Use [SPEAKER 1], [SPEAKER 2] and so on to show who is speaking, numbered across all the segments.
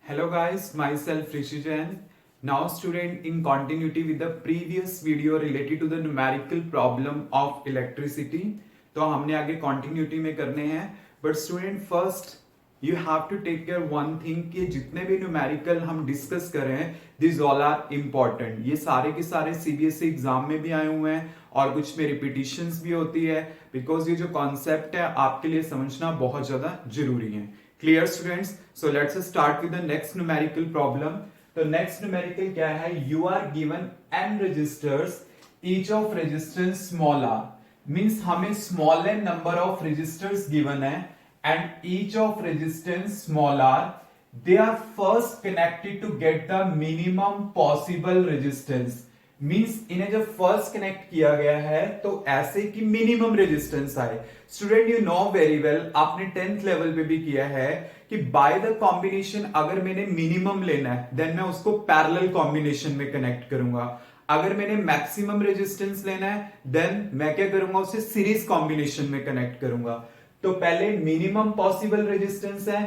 [SPEAKER 1] Hello guys, myself Rishi Jain. Now student, in continuity with the previous video related to the numerical problem of electricity, तो हमने आगे continuity में करने हैं. But student first you have to take care one thing कि जितने भी numerical हम discuss कर रहे हैं, these all are important. ये सारे के सारे CBSE एग्जाम में भी आए हुए हैं और कुछ में repetitions भी होती है, because ये जो concept है आपके लिए समझना बहुत ज्यादा जरूरी है. Clear students? So let's start with the next numerical problem. तो next numerical क्या है? You are given n registers, each of resistance small r. Means हमें small n number of resistors given है and each of resistance small r. They are first connected to get the minimum possible resistance. Means इन्हें जब first connect किया गया है तो ऐसे कि मिनिमम रेजिस्टेंस आए. Student you know very well, आपने 10th लेवल पे भी किया है कि बाय द कॉम्बिनेशन अगर मैंने मिनिमम लेना है देन मैं उसको पैरेलल कॉम्बिनेशन में कनेक्ट करूंगा. अगर मैंने मैक्सिमम रेजिस्टेंस लेना है देन मैं क्या करूंगा, उसे सीरीज कॉम्बिनेशन में कनेक्ट करूंगा. तो पहले मिनिमम पॉसिबल रेजिस्टेंस है.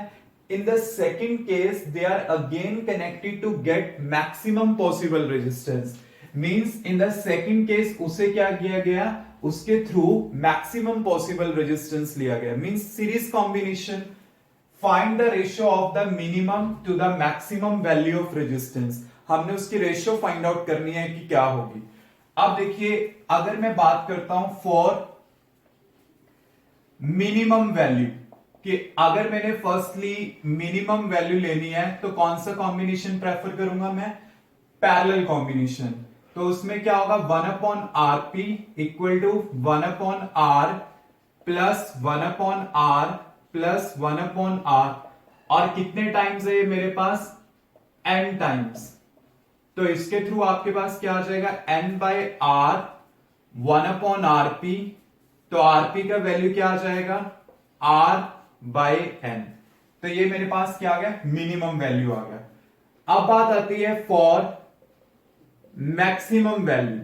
[SPEAKER 1] In the second case, they are again connected to get maximum possible resistance. Means in the second case उसे क्या किया गया, उसके थ्रू maximum possible resistance लिया गया. Means series combination. Find the ratio of the minimum to the maximum value of resistance. हमने उसकी ratio find out करनी है कि क्या होगी. अब देखिए, अगर मैं बात करता हूं फॉर मिनिमम वैल्यू कि अगर मैंने फर्स्टली मिनिमम वैल्यू लेनी है तो कौन सा कॉम्बिनेशन प्रेफर करूंगा मैं, पैरेलल कॉम्बिनेशन. तो उसमें क्या होगा, 1/rp equal to 1/r plus 1/r plus 1/r. और कितने टाइम्स है ये मेरे पास, n टाइम्स. तो इसके थ्रू आपके पास क्या आ जाएगा, n बाय r 1/rp. तो rp का वैल्यू क्या आ जाएगा, r बाय n. तो ये मेरे पास क्या आ गया, मिनिमम वैल्यू आ गया. अब बात आती है फॉर मैक्सिमम वैल्यू.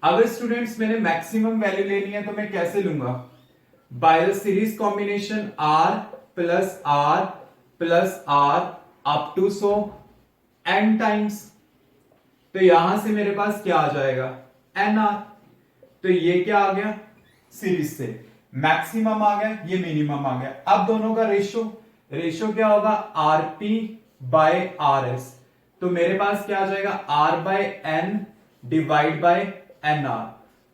[SPEAKER 1] अगर स्टूडेंट्स मैंने मैक्सिमम वैल्यू लेनी है तो मैं कैसे लूंगा, by the series combination r plus r up to so n times. तो यहां से मेरे पास क्या आ जाएगा, nr. तो ये क्या आ गया, सीरीज से मैक्सिमम आ गया, ये मिनिमम आ गया. अब दोनों का रेशियो क्या होगा, rp बाय rs. तो मेरे पास क्या आ जाएगा, r by n divide by nr.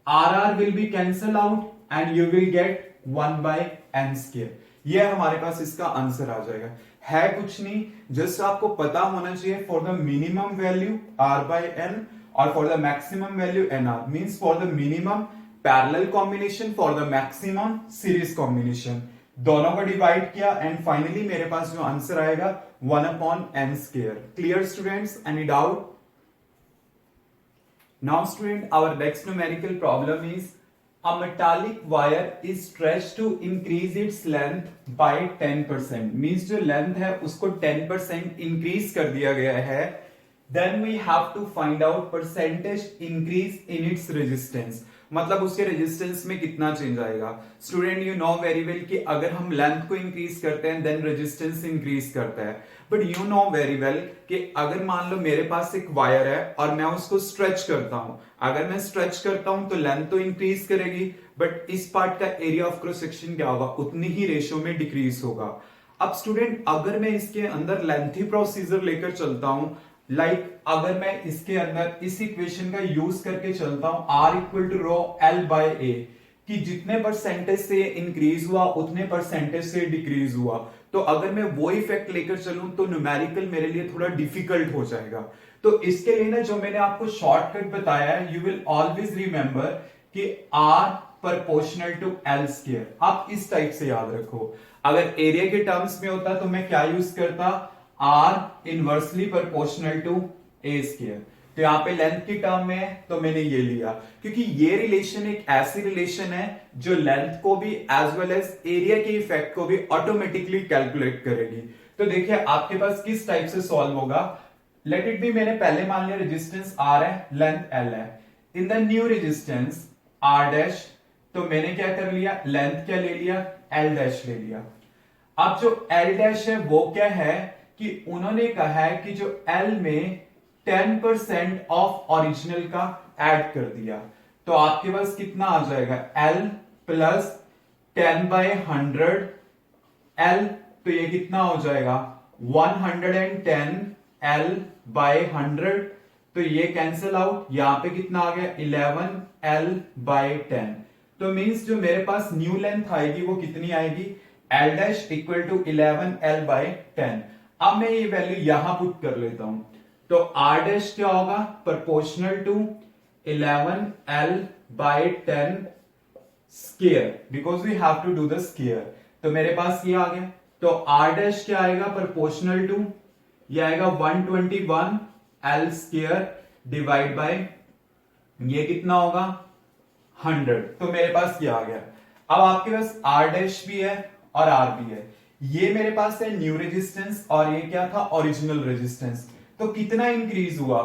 [SPEAKER 1] rr will be cancel out and you will get 1 by n square. ये हमारे पास इसका आंसर आ जाएगा. है कुछ नहीं, जस्ट आपको पता होना चाहिए for the minimum value r by n और for the maximum value nr. Means for the minimum parallel combination, for the maximum series combination. दोनों को डिवाइड किया एंड फाइनली मेरे पास जो आंसर आएगा 1/n square. Clear students, any doubt? Now student, our next numerical problem is a metallic wire is stretched to increase its length by 10%. Means जो length है उसको 10% increase कर दिया गया है. Then we have to find out percentage increase in its resistance. मतलब उसके resistance में कितना चेंज आएगा. Student you know very well कि अगर हम लेंथ को इंक्रीज करते हैं देन रेजिस्टेंस इंक्रीज करता है. But you know very well कि अगर मान लो मेरे पास एक वायर है और मैं उसको स्ट्रेच करता हूं, अगर मैं स्ट्रेच करता हूं तो लेंथ तो इंक्रीज करेगी बट इस पार्ट का एरिया ऑफ क्रॉस सेक्शन क्या होगा, उतनी ही रेशियो में डिक्रीज होगा. अब स्टूडेंट अगर मैं इसके अंदर लेंथी प्रोसीजर लेकर चलता हूं, अगर मैं इसके अंदर इस इक्वेशन का यूज करके चलता हूं, r equal to rho l by a, कि जितने परसेंटेज से इंक्रीज हुआ उतने परसेंटेज से डिक्रीज हुआ. तो अगर मैं वो इफेक्ट लेकर चलूं तो न्यूमेरिकल मेरे लिए थोड़ा डिफिकल्ट हो जाएगा. तो इसके लिए ना जो मैंने आपको शॉर्टकट बताया है, यू विल ऑलवेज रिमेंबर कि r proportional to l square. आप इस टाइप से याद रखो. अगर एरिया के टर्म्स में होता तो मैं क्या यूज करता, r inversely proportional to a square. तो यहां पे लेंथ की टर्म में है तो मैंने ये लिया, क्योंकि ये रिलेशन एक ऐसी रिलेशन है जो लेंथ को भी एज वेल एज एरिया के इफेक्ट को भी ऑटोमेटिकली कैलकुलेट करेगी. तो देखिए आपके पास किस टाइप से सॉल्व होगा. लेट इट बी, मैंने पहले मान लिया रेजिस्टेंस r है, लेंथ l है. In the new resistance r dash, तो मैंने क्या कर लिया, लेंथ क्या ले लिया, l डैश ले लिया. अब जो l डैश है वो क्या है कि उन्होंने कहा है कि जो L में 10% ऑफ ओरिजिनल का ऐड कर दिया, तो आपके पास कितना आ जाएगा L प्लस 10/100 L, तो ये कितना हो जाएगा 110 L/100, तो ये कैंसिल आउट, यहां पे कितना आ गया 11 L/10। तो मींस जो मेरे पास न्यू लेंथ आएगी वो कितनी आएगी L dash equal to 11 L/10। अब मैं ये वैल्यू यहां पुट कर लेता हूं, तो R डैश क्या होगा proportional to 11 L/10 square, because we have to do the square. तो मेरे पास ये आ गया, तो R डैश क्या आएगा प्रोपोर्शनल टू, ये आएगा 121 L स्क्वायर डिवाइड बाय ये कितना होगा 100। तो मेरे पास ये आ गया। अब आपके पास R डैश भी है और R भी है, ये मेरे पास है न्यू रेजिस्टेंस और ये क्या था ओरिजिनल रेजिस्टेंस। तो कितना इंक्रीज हुआ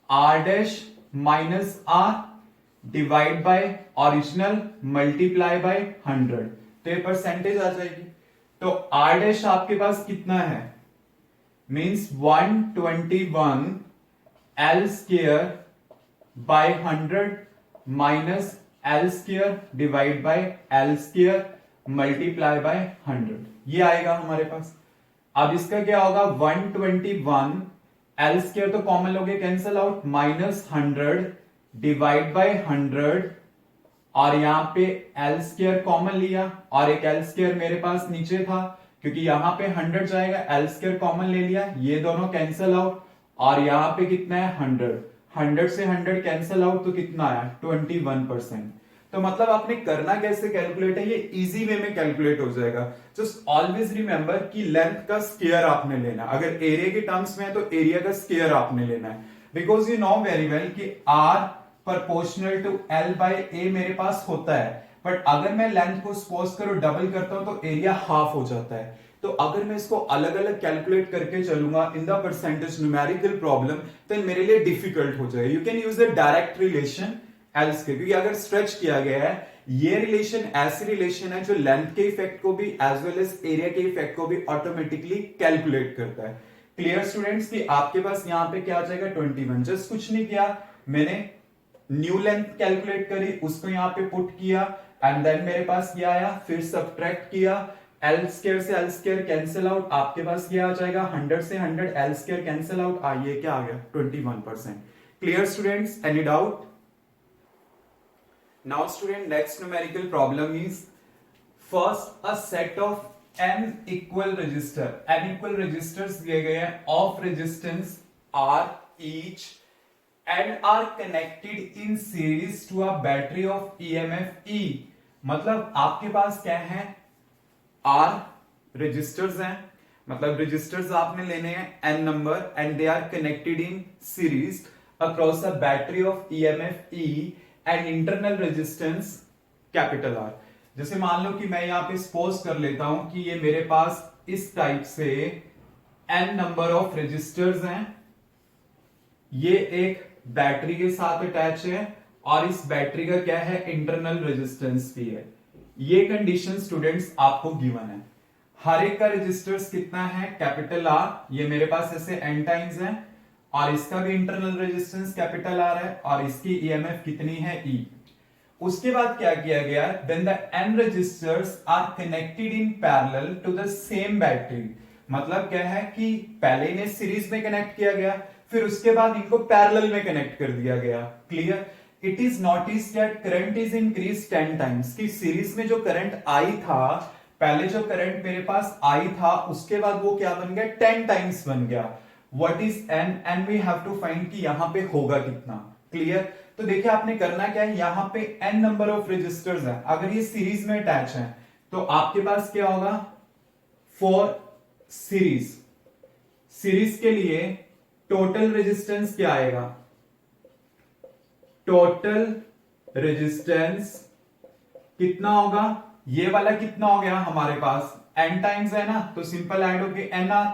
[SPEAKER 1] R dash minus R divide by original multiply by 100, तो ये परसेंटेज आ जाएगी। तो R डैश आपके पास कितना है means 121 L square by 100 minus L square divide by L square multiply by 100, ये आएगा हमारे पास। अब इसका क्या होगा 121 L स्क्वायर तो कॉमन लोगे cancel out, minus 100 divide by 100, और यहां पे L स्क्वायर कॉमन लिया और एक L स्क्वायर मेरे पास नीचे था, क्योंकि यहां पे 100 जाएगा L स्क्वायर कॉमन ले लिया, ये दोनों कैंसिल आउट, और यहां पे कितना है 100 से 100 कैंसिल आउट, तो कितना आया 21%। तो मतलब आपने करना कैसे कैलकुलेट है, ये इजी वे में कैलकुलेट हो जाएगा। जस्ट ऑलवेज रिमेंबर कि लेंथ का स्क्वायर आपने लेना, अगर एरिया के टर्म्स में है तो एरिया का स्क्वायर आपने लेना है, because you know very well कि R प्रोपोर्शनल टू L/A मेरे पास होता है, बट अगर मैं लेंथ को सपोज करो डबल करता हूं तो एरिया हाफ हो जाता है। तो अगर मैं इसको अलग अलग कैलकुलेट करके चलूंगा in the percentage numerical problem, तो मेरे लिए डिफिकल्ट हो जाएगा। You can use the direct relation L square, क्योंकि अगर स्ट्रेच किया गया है, ये रिलेशन ऐसी रिलेशन है जो लेंथ के इफेक्ट को भी एज वेल एज एरिया के इफेक्ट को भी ऑटोमेटिकली कैलकुलेट करता है। क्लियर स्टूडेंट्स कि आपके पास यहाँ पे क्या आ जाएगा 21, जस्ट कुछ नहीं किया, मैंने न्यू लेंथ कैलकुलेट करी, उसको यहाँ पे पुट किया एंड देन मेरे पास क्या आया, फिर सब्ट्रैक्ट किया, L स्क्वायर से L स्क्वायर कैंसिल आउट, आपके पास क्या आ जाएगा 100 से 100 L स्क्वायर कैंसिल आउट, आइए क्या आ गया 21%। Clear students, any doubt? Now student, next numerical problem is first a set of n equal resistors दिए गए हैं of resistance R each and are connected in series to a battery of EMF E। मतलब आपके पास क्या है R resistors हैं, मतलब resistors आपने लेने हैं n number and they are connected in series across a battery of EMF E and internal resistance capital R। जैसे मान लो कि मैं यहां पे सपोज कर लेता हूं कि ये मेरे पास इस टाइप से n नंबर ऑफ रेजिस्टर्स हैं, ये एक बैटरी के साथ अटैच है और इस बैटरी का क्या है इंटरनल रेजिस्टेंस भी है। ये कंडीशन स्टूडेंट्स आपको गिवन है। हर एक का रेजिस्टर्स कितना है कैपिटल R, ये मेरे पास ऐसे n टाइम्स है और इसका भी इंटरनल रेजिस्टेंस कैपिटल R है और इसकी EMF कितनी है E। उसके बाद क्या किया गया, then the n resistors are connected in parallel to the same battery. मतलब क्या है कि पहले इन्हें सीरीज में कनेक्ट किया गया, फिर उसके बाद इनको पैरेलल में कनेक्ट कर दिया गया। Clear? It is notice that current is increase 10 times, कि सीरीज में जो करंट आई था, पहले जो करंट मेरे पास आई था उसके बाद वो क्या बन गया 10 टाइम्स बन गया। What is n? n we have to find कि यहां पे होगा कितना। क्लियर? तो देखिए आपने करना क्या है, यहां पे n नंबर ऑफ रेजिस्टर्स हैं, अगर ये सीरीज में अटैच हैं तो आपके पास क्या होगा फॉर सीरीज के लिए टोटल रेजिस्टेंस क्या आएगा, टोटल रेजिस्टेंस कितना होगा, ये वाला कितना हो गया हमारे पास n टाइम्स है ना, तो सिंपल ऐड हो गया nr,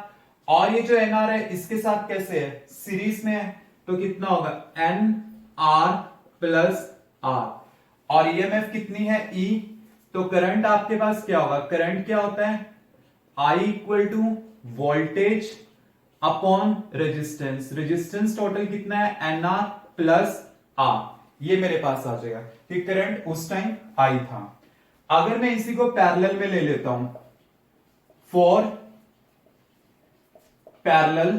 [SPEAKER 1] और ये जो nr है इसके साथ कैसे है सीरीज में है, तो कितना होगा nr प्लस r, और EMF कितनी है E। तो करंट आपके पास क्या होगा, करंट क्या होता है I equal to voltage upon resistance, resistance total कितना है एन आर प्लस आर, ये मेरे पास आ जाएगा कि करंट उस टाइम आई था। अगर मैं इसी को पैरेलल में ले लेता हूं, फॉर पैरेलल,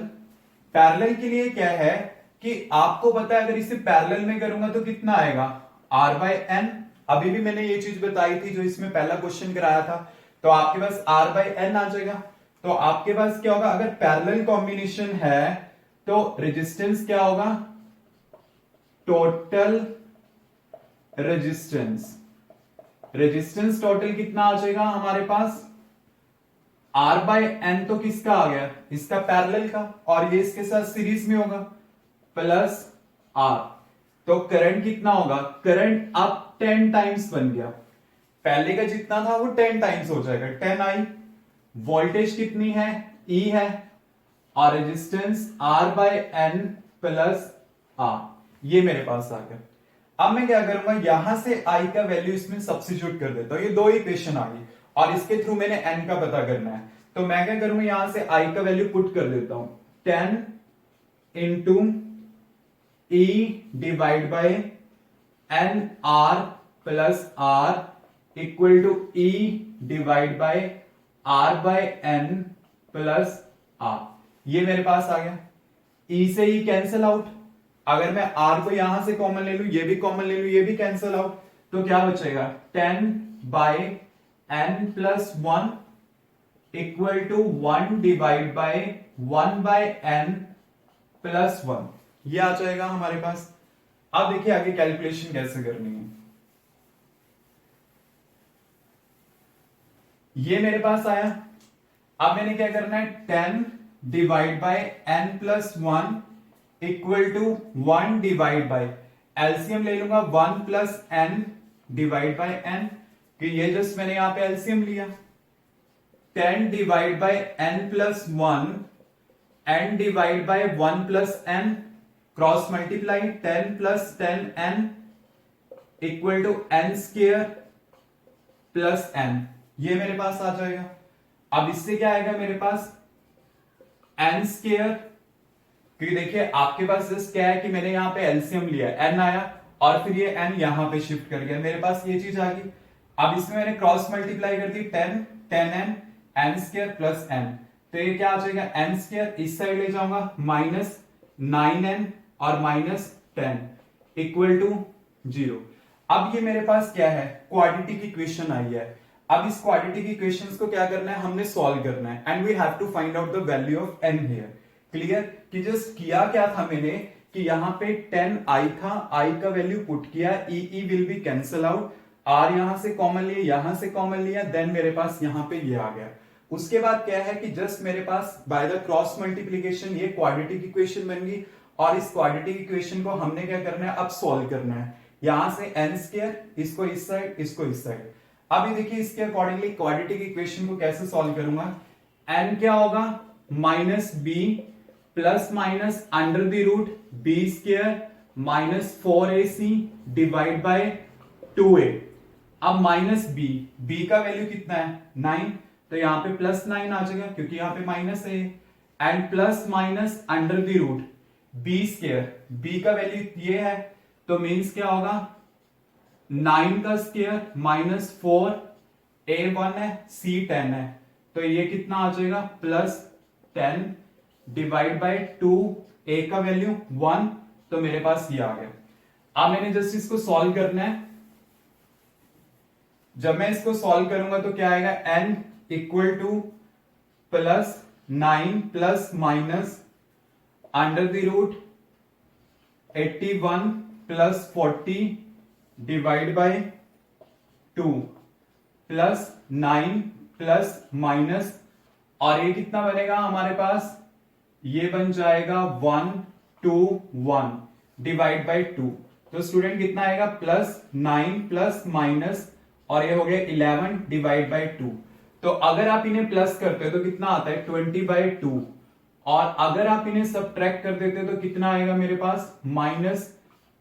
[SPEAKER 1] पैरेलल के लिए क्या है कि आपको पता है अगर इसे पैरेलल में करूंगा तो कितना आएगा R बाय एन। अभी भी मैंने ये चीज बताई थी जो इसमें पहला क्वेश्चन कराया था, तो आपके पास R बाय एन आ जाएगा। तो आपके पास क्या होगा, अगर पैरेलल कॉम्बिनेशन है तो रेजिस्टेंस क्या होगा, टोटल रेजिस्टेंस, रेजिस्टेंस टोटल कितना आ जाएगा हमारे पास R बाय एन, तो किसका आ गया, इसका पैरेलल का, और ये इसके साथ सीरीज में होगा प्लस R। तो करंट कितना होगा, करंट अब 10 टाइम्स बन गया, पहले का जितना था वो 10 टाइम्स हो जाएगा, 10 आई। वोल्टेज कितनी है, E है, और resistance R by n plus R, ये मेरे पास आ गया। अब मैं क्या करूंगा, यहां से I का वैल्यू इसमें सब्स्टिट्यूट कर देता हूं, ये दो इक्वेशन आ गई और इसके थ्रू मैंने N का पता करना है, तो मैं क्या करूंगा, यहां से I का वैल्यू पुट कर देता हूं, 10 into E divide by n R plus R equal to E divide by R by n plus R, ये मेरे पास आ गया। E से E कैंसिल आउट, अगर मैं R को यहां से कॉमन ले लूं, ये भी कॉमन ले लूं, ये भी कैंसिल आउट, तो क्या बचेगा 10 by n plus 1 equal to 1 divide by 1 by n plus 1, ये आ जाएगा हमारे पास। अब देखिए आगे कैलकुलेशन कैसे करनी है, ये मेरे पास आया। अब मैंने क्या करना है, 10 divide by n plus 1 equal to 1 divide by, LCM ले लूंगा 1 plus n divide by n, कि ये जस्ट मैंने यहां पे एलसीएम लिया, 10 divide by n plus 1 n divide by 1 plus n, cross multiply 10 plus 10 n equal to n square plus n, ये मेरे पास आ जाएगा। अब इससे क्या आएगा मेरे पास, एन स्क्वायर, क्योंकि देखिए आपके पास जस्ट क्या है कि मैंने यहां पे एलसीएम लिया, एन आया और फिर ये एन यहां पे शिफ्ट कर गया, मेरे पास ये चीज आ गई। अब इसमें मैंने क्रॉस मल्टीप्लाई कर दी, 10 10n n square plus n, तो ये क्या आ जाएगा, एन स्क्वायर इस साइड ले जाऊंगा माइनस 9n और माइनस 10 इक्वल टू 0। अब ये मेरे पास क्या है, क्वाड्रेटिक इक्वेशन आई है। अब इस क्वाड्रेटिक इक्वेशंस को क्या करना है, हमने सॉल्व करना है, and we have to find out the value of n here. Clear, कि जस्ट किया क्या था मैंने कि यहां पे 10 i था, i का वैल्यू पुट किया, e will be cancel out, r यहां से कॉमन लिया, यहां से कॉमन लिया, देन मेरे पास यहां पे ये आ गया। उसके बाद क्या है कि जस्ट मेरे पास बाय द क्रॉस मल्टीप्लीकेशन ये क्वाड्रेटिक इक्वेशन बन गई, और इस क्वाड्रेटिक इक्वेशन को हमने क्या करना है, अब सॉल्व करना है। यहां से एन स्क्वायर, इसको इस साइड, इसको इस साइड। अभी देखिए इसके अकॉर्डिंगली क्वाड्रेटिक इक्वेशन को कैसे सॉल्व करूंगा, एन क्या होगा, minus b plus minus under the root b square minus 4ac divide by 2a। अब माइनस बी, बी का वैल्यू कितना है 9, तो यहां पे प्लस 9 आ जाएगा क्योंकि यहां पे माइनस है, and plus minus under the root b square, b का वैल्यू ये है, तो मीन्स क्या होगा 9 का स्क्वायर माइनस 4, a1 है, c10 है, तो ये कितना आ जाएगा प्लस 10 डिवाइड बाय 2, a का वैल्यू 1, तो मेरे पास ये आ गया। अब मैंने जस्ट इसको सॉल्व करना है, जब मैं इसको सॉल्व करूंगा तो क्या आएगा, n equal to plus 9 plus minus under the root 81 plus 40 divide by 2 plus 9 plus minus, और ये कितना बनेगा हमारे पास, ये बन जाएगा 1 2 1 डिवाइड बाय 2, तो स्टूडेंट कितना आएगा प्लस 9 प्लस माइनस, और ये हो गया 11 डिवाइड बाय 2। तो अगर आप इन्हें प्लस करते हो तो कितना आता है 20/2, और अगर आप इन्हें सब्ट्रैक्ट कर देते हो तो कितना आएगा मेरे पास माइनस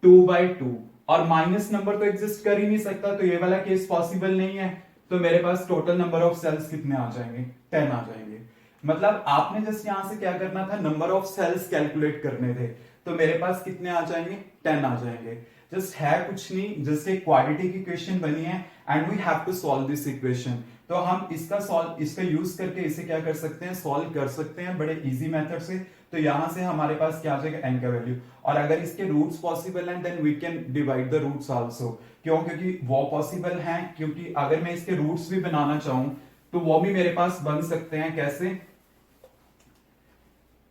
[SPEAKER 1] 2/2, और माइनस नंबर तो एग्जिस्ट कर ही नहीं सकता, तो ये वाला केस पॉसिबल नहीं है, तो मेरे पास टोटल नंबर ऑफ सेल्स कितने आ जाएंगे 10 आ जाएंगे। मतलब आपने जस्ट यहां से क्या करना था, नंबर ऑफ सेल्स कैलकुलेट करने थे, तो मेरे पास कितने आ जाएंगे, 10 आ जाएंगे। जस्ट है कुछ नहीं, जस्ट एक क्वाड्रेटिक की इक्वेशन बनी है and we have to solve this equation. तो हम इसका यूज करके इसे क्या कर सकते हैं, सॉल्व कर सकते हैं बड़े इजी मेथड से। तो यहां से हमारे पास क्या आ जाएगा, n का वैल्यू, और अगर इसके रूट्स पॉसिबल हैं then we can divide the roots also. क्यों, क्योंकि वो पॉसिबल हैं, क्योंकि अगर मैं इसके रूट्स भी बनाना चाहूं तो वो भी मेरे पास बन सकते हैं। कैसे,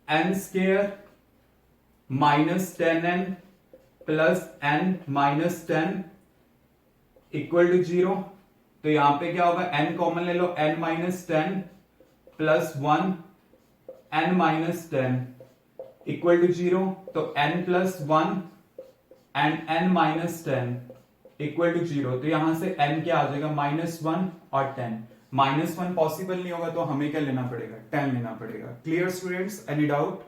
[SPEAKER 1] n square minus 10n plus n minus 10 equal to 0। तो यहां पे क्या होगा, n कॉमन ले लो, n minus 10 plus 1 n minus 10 equal to 0। तो n plus 1 and n minus 10 equal to 0। तो यहां से n क्या आ जाएगा, -1 और 10। -1 पॉसिबल नहीं होगा तो हमें क्या लेना पड़ेगा, 10 लेना पड़ेगा। Clear students, any doubt?